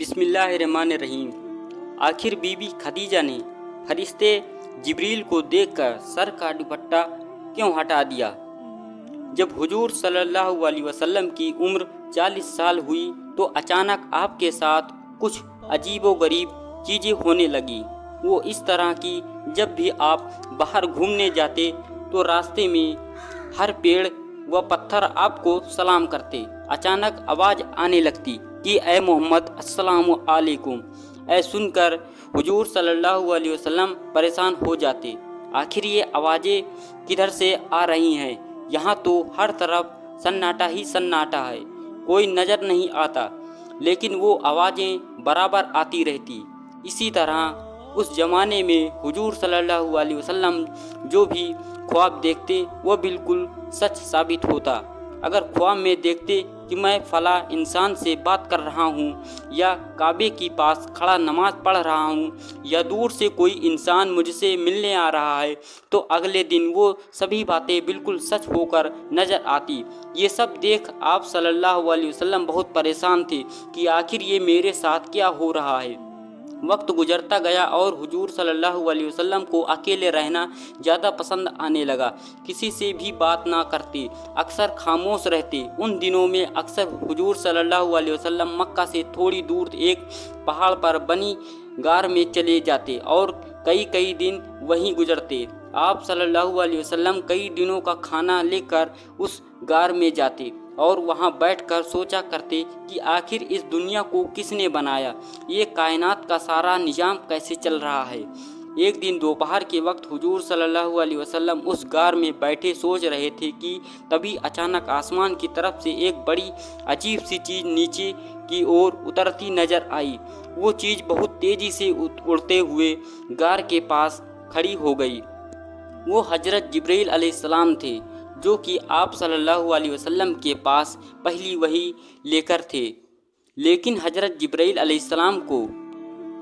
बिस्मिल्लाहिर्रहमानिर्रहीम। आखिर बीबी खदीजा ने फरिश्ते जिब्रील को देखकर सर का दुपट्टा क्यों हटा दिया? जब हुजूर सल्लल्लाहु अलैहि वसल्लम की उम्र 40 साल हुई तो अचानक आपके साथ कुछ अजीबोगरीब चीज़ें होने लगी। वो इस तरह की, जब भी आप बाहर घूमने जाते तो रास्ते में हर पेड़ व पत्थर आपको सलाम करते। अचानक आवाज़ आने लगती कि ए मोहम्मद अस्सलामु अलैकुम। ऐ सुनकर हुजूर सल्लल्लाहु अलैहि वसल्लम परेशान हो जाते। आखिर ये आवाज़ें किधर से आ रही हैं? यहाँ तो हर तरफ सन्नाटा ही सन्नाटा है, कोई नज़र नहीं आता, लेकिन वो आवाज़ें बराबर आती रहती। इसी तरह उस ज़माने में हुजूर सल्लल्लाहु अलैहि वसल्लम जो भी ख्वाब देखते वो बिल्कुल सच साबित होता। अगर ख्वाब में देखते कि मैं फला इंसान से बात कर रहा हूँ, या काबे के पास खड़ा नमाज पढ़ रहा हूँ, या दूर से कोई इंसान मुझसे मिलने आ रहा है, तो अगले दिन वो सभी बातें बिल्कुल सच होकर नज़र आती। ये सब देख आप सल्लल्लाहु अलैहि वसल्लम बहुत परेशान थे कि आखिर ये मेरे साथ क्या हो रहा है। वक्त गुजरता गया और हुजूर सल्लल्लाहु अलैहि वसल्लम को अकेले रहना ज़्यादा पसंद आने लगा। किसी से भी बात ना करते, अक्सर खामोश रहते। उन दिनों में अक्सर हुजूर सल्लल्लाहु अलैहि वसल्लम मक्का से थोड़ी दूर एक पहाड़ पर बनी गार में चले जाते और कई कई दिन वहीं गुजरते। आप सल्लल्लाहु अलैहि वसल्लम कई दिनों का खाना लेकर उस गार में जाते और वहाँ बैठकर सोचा करते कि आखिर इस दुनिया को किसने बनाया, ये कायनात का सारा निज़ाम कैसे चल रहा है। एक दिन दोपहर के वक्त हुजूर सल्लल्लाहु अलैहि वसल्लम उस गार में बैठे सोच रहे थे कि तभी अचानक आसमान की तरफ से एक बड़ी अजीब सी चीज़ नीचे की ओर उतरती नज़र आई। वो चीज़ बहुत तेज़ी से उड़ते हुए गार के पास खड़ी हो गई। वो हज़रत जिब्रील अलैहिस्सलाम थे, जो कि आप सल्लल्लाहु अलैहि वसल्लम के पास पहली वही लेकर थे। लेकिन हज़रत जिब्रील अलैहिस्सलाम को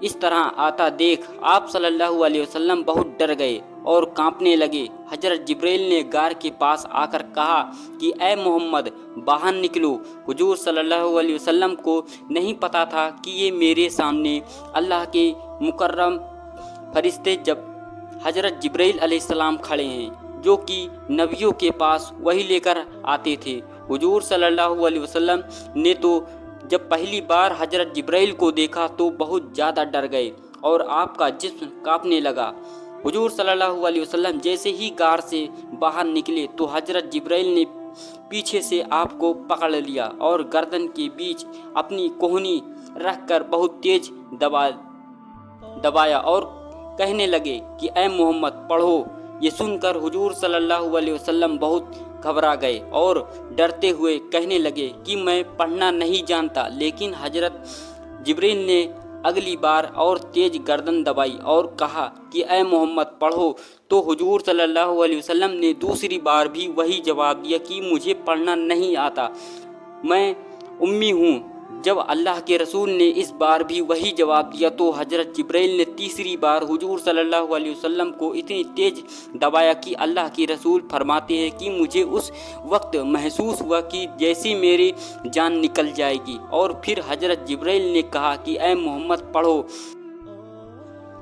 इस तरह आता देख आप सल्लल्लाहु अलैहि वसल्लम बहुत डर गए और कांपने लगे। हज़रत जिब्रील ने गार के पास आकर कहा कि ए मोहम्मद, बाहर निकलो। हुजूर सल्लल्लाहु अलैहि वसल्लम को नहीं पता था कि ये मेरे सामने अल्लाह के मुकर्रम फरिश्ते जब हज़रत जिब्रील अलैहिस्सलाम खड़े हैं, जो कि नबियों के पास वही लेकर आते थे। हुजूर सल्लल्लाहु अलैहि वसल्लम ने तो जब पहली बार हज़रत जिब्रील को देखा तो बहुत ज़्यादा डर गए और आपका जिस्म कांपने लगा। हुजूर सल्लल्लाहु अलैहि वसल्लम जैसे ही गार से बाहर निकले तो हज़रत जिब्रील ने पीछे से आपको पकड़ लिया और गर्दन के बीच अपनी कोहनी रखकर बहुत तेज दबाया और कहने लगे कि ए मोहम्मद पढ़ो। ये सुनकर हुजूर सल्लल्लाहु अलैहि वसल्लम बहुत घबरा गए और डरते हुए कहने लगे कि मैं पढ़ना नहीं जानता। लेकिन हज़रत जिब्रील ने अगली बार और तेज गर्दन दबाई और कहा कि ए मोहम्मद पढ़ो। तो हुजूर सल्लल्लाहु अलैहि वसल्लम ने दूसरी बार भी वही जवाब दिया कि मुझे पढ़ना नहीं आता, मैं उम्मी हूँ। जब अल्लाह के रसूल ने इस बार भी वही जवाब दिया तो हज़रत जिब्रील ने तीसरी बार हुजूर सल्लल्लाहु अलैहि वसल्लम को इतनी तेज़ दबाया कि अल्लाह के रसूल फरमाते हैं कि मुझे उस वक्त महसूस हुआ कि जैसे मेरी जान निकल जाएगी। और फिर हज़रत जिब्रील ने कहा कि ए मोहम्मद पढ़ो।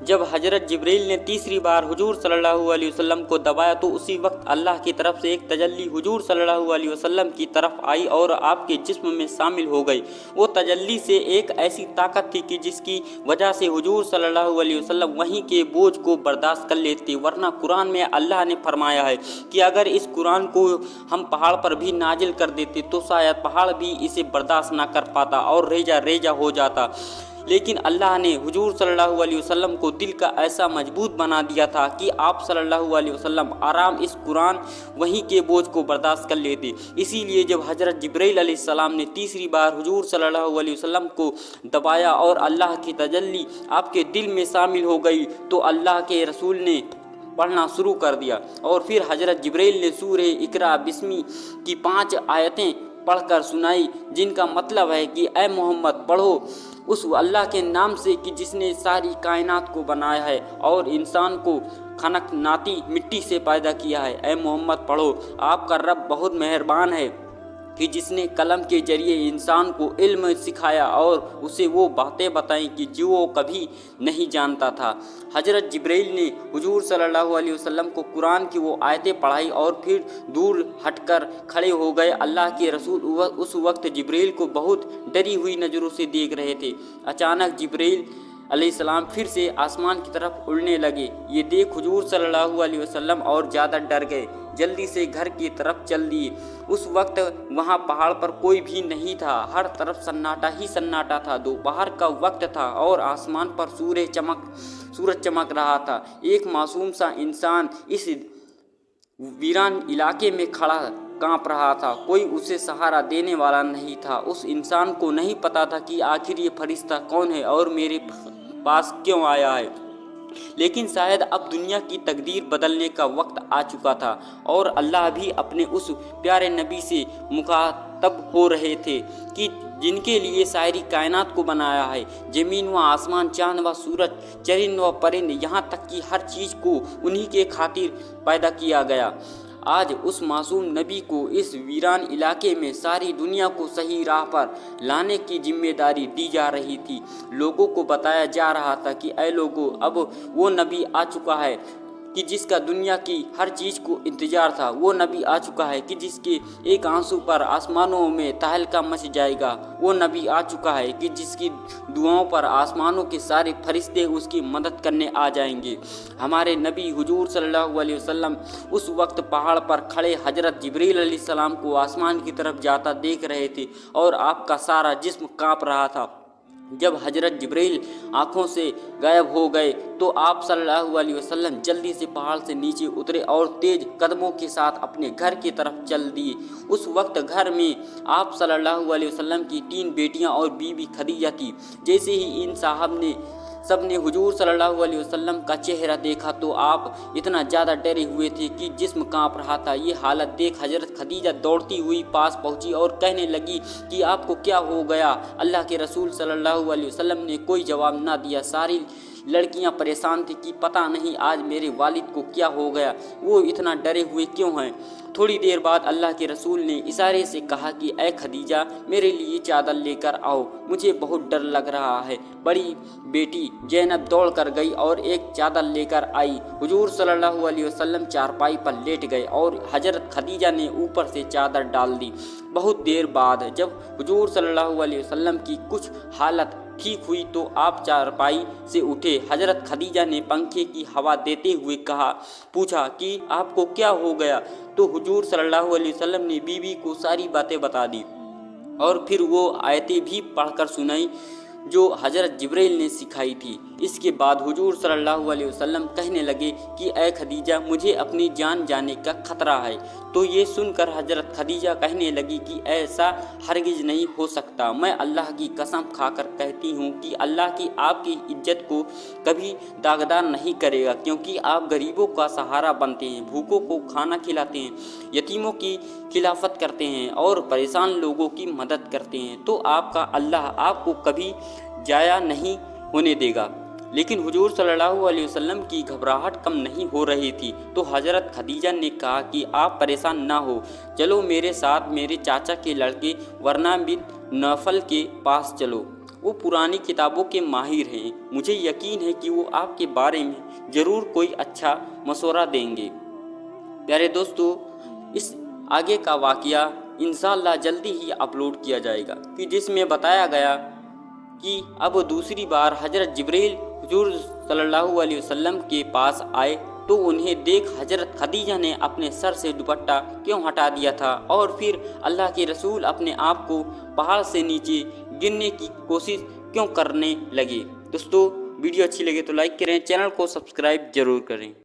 जब हज़रत जिब्रील ने तीसरी बार हुजूर सल्लल्लाहु अलैहि वसल्लम को दबाया तो उसी वक्त अल्लाह की तरफ से एक तजल्ली हुजूर सल्लल्लाहु अलैहि वसल्लम की तरफ आई और आपके जिस्म में शामिल हो गई। वो तजल्ली से एक ऐसी ताकत थी कि जिसकी वजह से हुजूर सल्लल्लाहु अलैहि वसल्लम वहीं के बोझ को बर्दाश्त कर लेते। वरना कुरान में अल्लाह ने फरमाया है कि अगर इस कुरान को हम पहाड़ पर भी नाजिल कर देते तो शायद पहाड़ भी इसे बर्दाश्त ना कर पाता और रेजा रेजा हो जाता। लेकिन अल्लाह ने हुजूर सल्लल्लाहु अलैहि वसल्लम को दिल का ऐसा मजबूत बना दिया था कि आप सल्लल्लाहु अलैहि वसल्लम आराम इस कुरान वहीं के बोझ को बर्दाश्त कर लेते। इसीलिए जब हज़रत जिब्रील अलैहिस्सलाम ने तीसरी बार हुजूर सल्लल्लाहु अलैहि वसल्लम को दबाया और अल्लाह की तजल्ली आपके दिल में शामिल हो गई तो अल्लाह के रसूल ने पढ़ना शुरू कर दिया। और फिर हज़रत जिब्रील ने सूरे इकरा बिस्मी की 5 आयतें पढ़कर सुनाई, जिनका मतलब है कि ए मोहम्मद पढ़ो उस अल्लाह के नाम से कि जिसने सारी कायनात को बनाया है और इंसान को खनक नाती मिट्टी से पैदा किया है। ए मोहम्मद पढ़ो, आपका रब बहुत मेहरबान है, कि जिसने कलम के जरिए इंसान को इल्म सिखाया और उसे वो बातें बताईं कि जो वो कभी नहीं जानता था। हज़रत जिब्रील ने हुजूर सल्लल्लाहु अलैहि वसल्लम को कुरान की वो आयतें पढ़ाई और फिर दूर हटकर खड़े हो गए। अल्लाह के रसूल उस वक्त जिब्रील को बहुत डरी हुई नज़रों से देख रहे थे। अचानक जिब्रील अलैहिस्सलाम फिर से आसमान की तरफ उड़ने लगे। ये देख हुजूर सल्लल्लाहु अलैहि वसल्लम और ज़्यादा डर गए, जल्दी से घर की तरफ चल दिए। उस वक्त वहाँ पहाड़ पर कोई भी नहीं था, हर तरफ सन्नाटा ही सन्नाटा था। दोपहर का वक्त था और आसमान पर सूरज चमक रहा था। एक मासूम सा इंसान इस वीरान इलाके में खड़ा कांप रहा था। कोई उसे सहारा देने वाला नहीं था। उस इंसान को नहीं पता था कि आखिर ये फरिश्ता कौन है और मेरे पास क्यों आया है। लेकिन शायद अब दुनिया की तकदीर बदलने का वक्त आ चुका था और अल्लाह भी अपने उस प्यारे नबी से मुखातब हो रहे थे कि जिनके लिए सारी कायनात को बनाया है। ज़मीन व आसमान, चांद व सूरज, चरिंद व परिंद, यहाँ तक कि हर चीज़ को उन्हीं के खातिर पैदा किया गया। आज उस मासूम नबी को इस वीरान इलाके में सारी दुनिया को सही राह पर लाने की जिम्मेदारी दी जा रही थी। लोगों को बताया जा रहा था कि ऐ लोगों, अब वो नबी आ चुका है कि जिसका दुनिया की हर चीज़ को इंतज़ार था। वो नबी आ चुका है कि जिसके एक आंसू पर आसमानों में तहलका मच जाएगा। वो नबी आ चुका है कि जिसकी दुआओं पर आसमानों के सारे फरिश्ते उसकी मदद करने आ जाएंगे। हमारे नबी हुजूर सल्लल्लाहु अलैहि वसल्लम उस वक्त पहाड़ पर खड़े हज़रत जिब्रील अलैहिस्सलाम को आसमान की तरफ जाता देख रहे थे और आपका सारा जिस्म काँप रहा था। जब हज़रत जिब्रील आँखों से गायब हो गए तो आप सल्लल्लाहु अलैहि वसल्लम जल्दी से पहाड़ से नीचे उतरे और तेज कदमों के साथ अपने घर की तरफ चल दिए। उस वक्त घर में आप सल्लल्लाहु अलैहि वसल्लम की 3 बेटियां और बीबी खदीजा थी। जैसे ही इन साहब ने सबने हुजूर सल्लल्लाहु अलैहि वसल्लम का चेहरा देखा तो आप इतना ज़्यादा डरे हुए थे कि जिस्म काँप रहा था। ये हालत देख हज़रत खदीजा दौड़ती हुई पास पहुंची और कहने लगी कि आपको क्या हो गया। अल्लाह के रसूल सल्लल्लाहु अलैहि वसल्लम ने कोई जवाब ना दिया। सारी लड़कियां परेशान थी कि पता नहीं आज मेरे वालिद को क्या हो गया, वो इतना डरे हुए क्यों हैं। थोड़ी देर बाद अल्लाह के रसूल ने इशारे से कहा कि ऐ खदीजा, मेरे लिए चादर लेकर आओ, मुझे बहुत डर लग रहा है। बड़ी बेटी ज़ैनब दौड़ कर गई और एक चादर लेकर आई। हुजूर सल्लल्लाहु अलैहि वसल्लम चारपाई पर लेट गए और हज़रत खदीजा ने ऊपर से चादर डाल दी। बहुत देर बाद जब हुजूर सल्लल्लाहु अलैहि वसल्लम की कुछ हालत ठीक हुई तो आप चारपाई से उठे। हज़रत खदीजा ने पंखे की हवा देते हुए पूछा कि आपको क्या हो गया। तो हुजूर सल्लल्लाहु अलैहि वसल्लम ने बीवी को सारी बातें बता दी और फिर वो आयतें भी पढ़कर सुनाई जो हज़रत जिब्रील ने सिखाई थी। इसके बाद हुजूर सल्लल्लाहु अलैहि वसल्लम कहने लगे कि ऐ खदीजा, मुझे अपनी जान जाने का खतरा है। तो ये सुनकर हज़रत खदीजा कहने लगी कि ऐसा हरगिज़ नहीं हो सकता। मैं अल्लाह की कसम खाकर कहती हूँ कि अल्लाह की आपकी इज्जत को कभी दागदार नहीं करेगा, क्योंकि आप गरीबों का सहारा बनते हैं, भूखों को खाना खिलाते हैं, यतीमों की खिलाफत करते हैं और परेशान लोगों की मदद करते हैं। तो आपका अल्लाह आपको कभी जाया नहीं होने देगा। लेकिन हुजूर सल्लल्लाहु अलैहि वसल्लम की घबराहट कम नहीं हो रही थी। तो हज़रत खदीजा ने कहा कि आप परेशान ना हो, चलो मेरे साथ मेरे चाचा के लड़के वर्ना बिन नौफल के पास चलो। वो पुरानी किताबों के माहिर हैं, मुझे यकीन है कि वो आपके बारे में ज़रूर कोई अच्छा मशवरा देंगे। प्यारे दोस्तों, इस आगे का वाक़या इंशाअल्लाह जल्दी ही अपलोड किया जाएगा कि जिसमें बताया गया कि अब दूसरी बार हज़रत जिब्रील हुजूर सल्लल्लाहु अलैहि वसल्लम के पास आए तो उन्हें देख हज़रत खदीजा ने अपने सर से दुपट्टा क्यों हटा दिया था और फिर अल्लाह के रसूल अपने आप को पहाड़ से नीचे गिरने की कोशिश क्यों करने लगे। दोस्तों, वीडियो अच्छी लगे तो लाइक करें, चैनल को सब्सक्राइब जरूर करें।